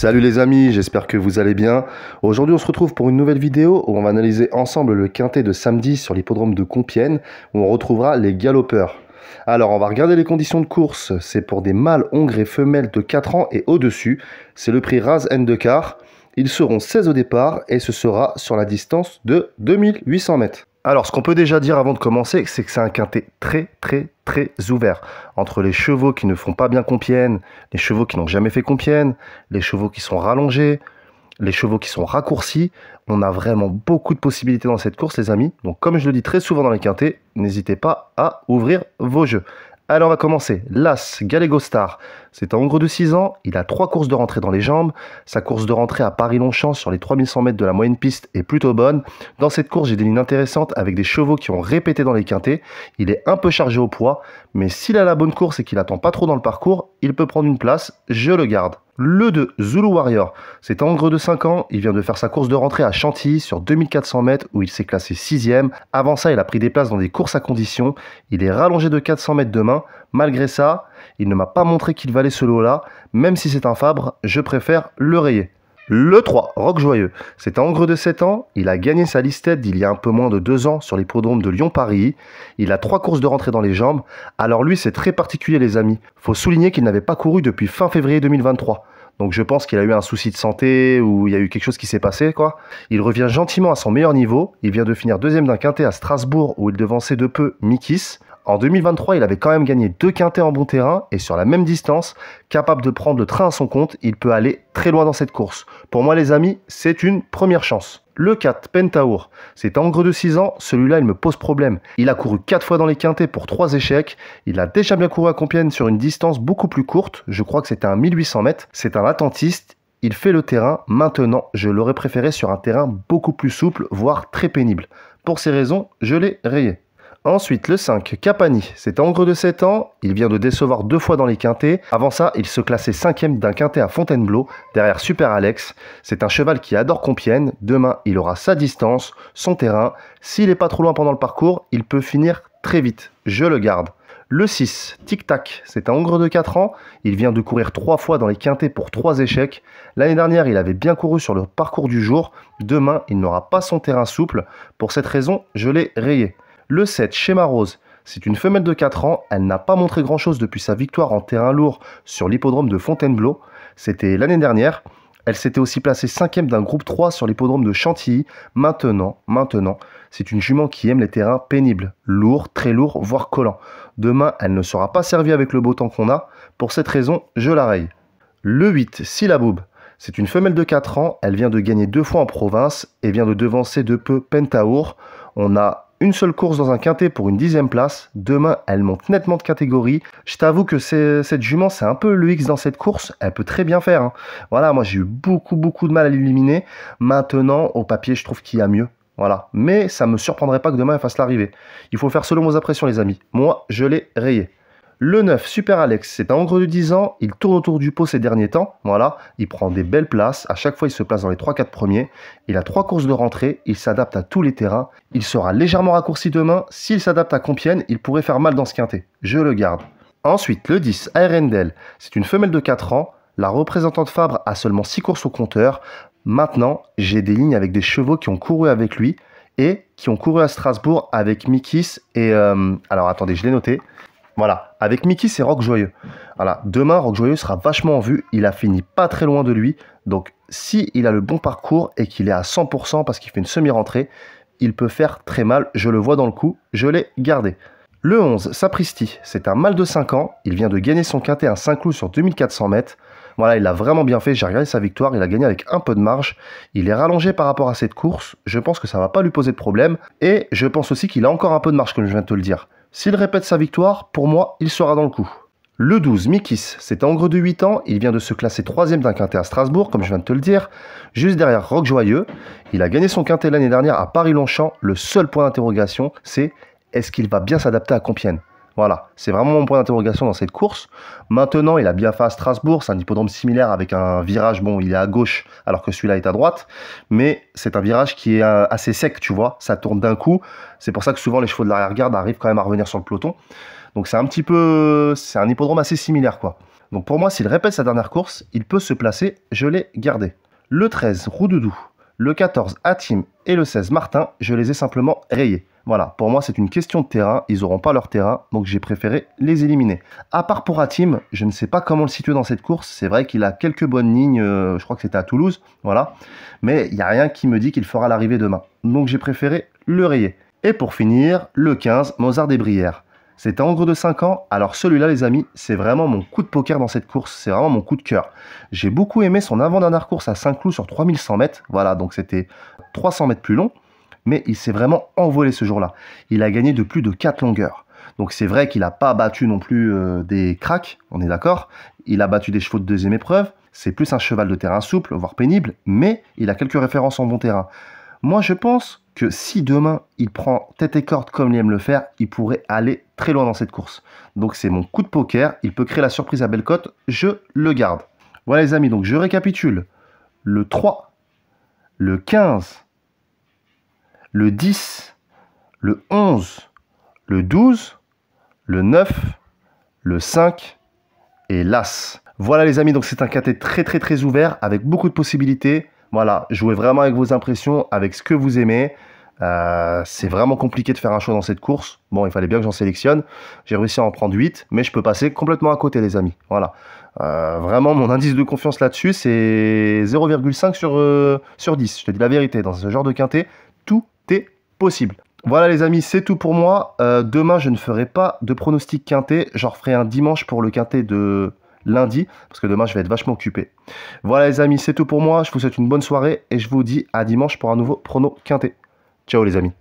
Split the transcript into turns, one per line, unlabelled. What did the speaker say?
Salut les amis, j'espère que vous allez bien. Aujourd'hui on se retrouve pour une nouvelle vidéo où on va analyser ensemble le quintet de samedi sur l'hippodrome de Compiègne où on retrouvera les galopeurs. Alors on va regarder les conditions de course, c'est pour des mâles hongres et femelles de 4 ans et au-dessus. C'est le prix Raz Endekar. Ils seront 16 au départ et ce sera sur la distance de 2800 mètres. Alors, ce qu'on peut déjà dire avant de commencer, c'est que c'est un quintet très ouvert. Entre les chevaux qui ne font pas bien Compiègne, les chevaux qui n'ont jamais fait Compiègne, les chevaux qui sont rallongés, les chevaux qui sont raccourcis, on a vraiment beaucoup de possibilités dans cette course, les amis. Donc, comme je le dis très souvent dans les quintets, n'hésitez pas à ouvrir vos jeux. Alors on va commencer. L'As Gallego Star, c'est un hongre de 6 ans, il a 3 courses de rentrée dans les jambes. Sa course de rentrée à Paris-Longchamp sur les 3100 mètres de la moyenne piste est plutôt bonne. Dans cette course, j'ai des lignes intéressantes avec des chevaux qui ont répété dans les quintets. Il est un peu chargé au poids, mais s'il a la bonne course et qu'il attend pas trop dans le parcours, il peut prendre une place, je le garde. Le 2, Zulu Warrior, c'est un hongre de 5 ans, il vient de faire sa course de rentrée à Chantilly sur 2400 mètres où il s'est classé 6e. Avant ça, il a pris des places dans des courses à condition, il est rallongé de 400 mètres de main. Malgré ça, il ne m'a pas montré qu'il valait ce lot-là, même si c'est un Fabre, je préfère le rayer. Le 3, Roc Joyeux, c'est un hongre de 7 ans, il a gagné sa listed il y a un peu moins de 2 ans sur l'hippodrome de Lyon-Paris, il a 3 courses de rentrée dans les jambes, alors lui c'est très particulier les amis, faut souligner qu'il n'avait pas couru depuis fin février 2023, donc je pense qu'il a eu un souci de santé ou il y a eu quelque chose qui s'est passé quoi. Il revient gentiment à son meilleur niveau, il vient de finir deuxième d'un quintet à Strasbourg où il devançait de peu Mikis. En 2023, il avait quand même gagné 2 quintets en bon terrain et sur la même distance, capable de prendre le train à son compte, il peut aller très loin dans cette course. Pour moi les amis, c'est une première chance. Le 4, Pentaour, c'est un hongre de 6 ans, celui-là il me pose problème. Il a couru 4 fois dans les quintets pour 3 échecs, il a déjà bien couru à Compiègne sur une distance beaucoup plus courte, je crois que c'était un 1800 mètres, c'est un attentiste. Il fait le terrain, maintenant je l'aurais préféré sur un terrain beaucoup plus souple, voire très pénible. Pour ces raisons, je l'ai rayé. Ensuite, le 5, Capani, c'est un hongre de 7 ans, il vient de décevoir 2 fois dans les quintets. Avant ça, il se classait 5e d'un quintet à Fontainebleau, derrière Super Alex. C'est un cheval qui adore Compiègne, demain il aura sa distance, son terrain. S'il n'est pas trop loin pendant le parcours, il peut finir très vite, je le garde. Le 6, Tic Tac, c'est un hongre de 4 ans, il vient de courir 3 fois dans les quintets pour 3 échecs. L'année dernière, il avait bien couru sur le parcours du jour, demain il n'aura pas son terrain souple, pour cette raison, je l'ai rayé. Le 7, Schéma Rose, c'est une femelle de 4 ans, elle n'a pas montré grand chose depuis sa victoire en terrain lourd sur l'hippodrome de Fontainebleau, c'était l'année dernière. Elle s'était aussi placée 5e d'un groupe 3 sur l'hippodrome de Chantilly. Maintenant, c'est une jument qui aime les terrains pénibles, lourds, très lourds, voire collants. Demain, elle ne sera pas servie avec le beau temps qu'on a, pour cette raison, je la raye. Le 8, Silaboub, c'est une femelle de 4 ans, elle vient de gagner 2 fois en province et vient de devancer de peu Pentaour. On a une seule course dans un quintet pour une 10e place. Demain, elle monte nettement de catégorie. Je t'avoue que cette jument, c'est un peu le X dans cette course. Elle peut très bien faire. Hein. Voilà, moi j'ai eu beaucoup de mal à l'éliminer. Maintenant, au papier, je trouve qu'il y a mieux. Voilà. Mais ça ne me surprendrait pas que demain, elle fasse l'arrivée. Il faut faire selon vos impressions, les amis. Moi, je l'ai rayé. Le 9, Super Alex, c'est un hongre de 10 ans, il tourne autour du pot ces derniers temps, voilà, il prend des belles places, à chaque fois il se place dans les 3-4 premiers, il a 3 courses de rentrée, il s'adapte à tous les terrains, il sera légèrement raccourci demain, s'il s'adapte à Compiègne, il pourrait faire mal dans ce quintet, je le garde. Ensuite, le 10, Arendelle, c'est une femelle de 4 ans, la représentante Fabre a seulement 6 courses au compteur, maintenant j'ai des lignes avec des chevaux qui ont couru avec lui, et qui ont couru à Strasbourg avec Mikis et... alors attendez, je l'ai noté. Voilà, avec Mikis et Roc Joyeux. Voilà, demain, Roc Joyeux sera vachement en vue. Il a fini pas très loin de lui. Donc, si il a le bon parcours et qu'il est à 100% parce qu'il fait une semi-rentrée, il peut faire très mal. Je le vois dans le coup. Je l'ai gardé. Le 11, Sapristi, c'est un mâle de 5 ans. Il vient de gagner son quintet à Saint-Cloud sur 2400 mètres. Voilà, il a vraiment bien fait. J'ai regardé sa victoire. Il a gagné avec un peu de marge. Il est rallongé par rapport à cette course. Je pense que ça va pas lui poser de problème. Et je pense aussi qu'il a encore un peu de marge, comme je viens de te le dire. S'il répète sa victoire, pour moi, il sera dans le coup. Le 12, Mikis, c'est un hongre de 8 ans, il vient de se classer 3e d'un quintet à Strasbourg, comme je viens de te le dire, juste derrière Roc Joyeux. Il a gagné son quintet l'année dernière à Paris-Longchamp. Le seul point d'interrogation, c'est est-ce qu'il va bien s'adapter à Compiègne? Voilà, c'est vraiment mon point d'interrogation dans cette course. Maintenant, il a bien fait à Strasbourg, c'est un hippodrome similaire avec un virage, bon, il est à gauche alors que celui-là est à droite, mais c'est un virage qui est assez sec, tu vois, ça tourne d'un coup. C'est pour ça que souvent les chevaux de l'arrière-garde arrivent quand même à revenir sur le peloton. Donc c'est un hippodrome assez similaire, quoi. Donc pour moi, s'il répète sa dernière course, il peut se placer, je l'ai gardé. Le 13, Roudoudou, le 14, Hatim et le 16, Martin, je les ai simplement rayés. Voilà, pour moi c'est une question de terrain, ils n'auront pas leur terrain, donc j'ai préféré les éliminer. À part pour Hatim, je ne sais pas comment le situer dans cette course, c'est vrai qu'il a quelques bonnes lignes, je crois que c'était à Toulouse, voilà, mais il n'y a rien qui me dit qu'il fera l'arrivée demain, donc j'ai préféré le rayer. Et pour finir, le 15, Mozart des Brières. C'était en gros de 5 ans, alors celui-là les amis, c'est vraiment mon coup de poker dans cette course, c'est vraiment mon coup de cœur. J'ai beaucoup aimé son avant-dernière course à Saint-Cloud sur 3100 mètres, voilà, donc c'était 300 mètres plus long, mais il s'est vraiment envolé ce jour-là. Il a gagné de plus de 4 longueurs. Donc c'est vrai qu'il n'a pas battu non plus des cracks, on est d'accord. Il a battu des chevaux de deuxième épreuve, c'est plus un cheval de terrain souple, voire pénible, mais il a quelques références en bon terrain. Moi je pense que si demain il prend tête et corde comme il aime le faire, il pourrait aller très loin dans cette course. Donc c'est mon coup de poker, il peut créer la surprise à belle cote, je le garde. Voilà les amis, donc je récapitule. Le 3, le 15, le 10, le 11, le 12, le 9, le 5 et l'As. Voilà les amis, donc c'est un quintet très ouvert avec beaucoup de possibilités. Voilà, jouez vraiment avec vos impressions, avec ce que vous aimez. C'est vraiment compliqué de faire un choix dans cette course. Bon, il fallait bien que j'en sélectionne. J'ai réussi à en prendre 8, mais je peux passer complètement à côté les amis. Voilà. Vraiment, mon indice de confiance là-dessus, c'est 0,5 sur 10. Je te dis la vérité, dans ce genre de quintet, tout est possible. Voilà les amis, c'est tout pour moi. Demain, je ne ferai pas de pronostic quintet. J'en referai un dimanche pour le quintet de lundi, parce que demain, je vais être vachement occupé. Voilà les amis, c'est tout pour moi. Je vous souhaite une bonne soirée et je vous dis à dimanche pour un nouveau prono quintet. Ciao les amis.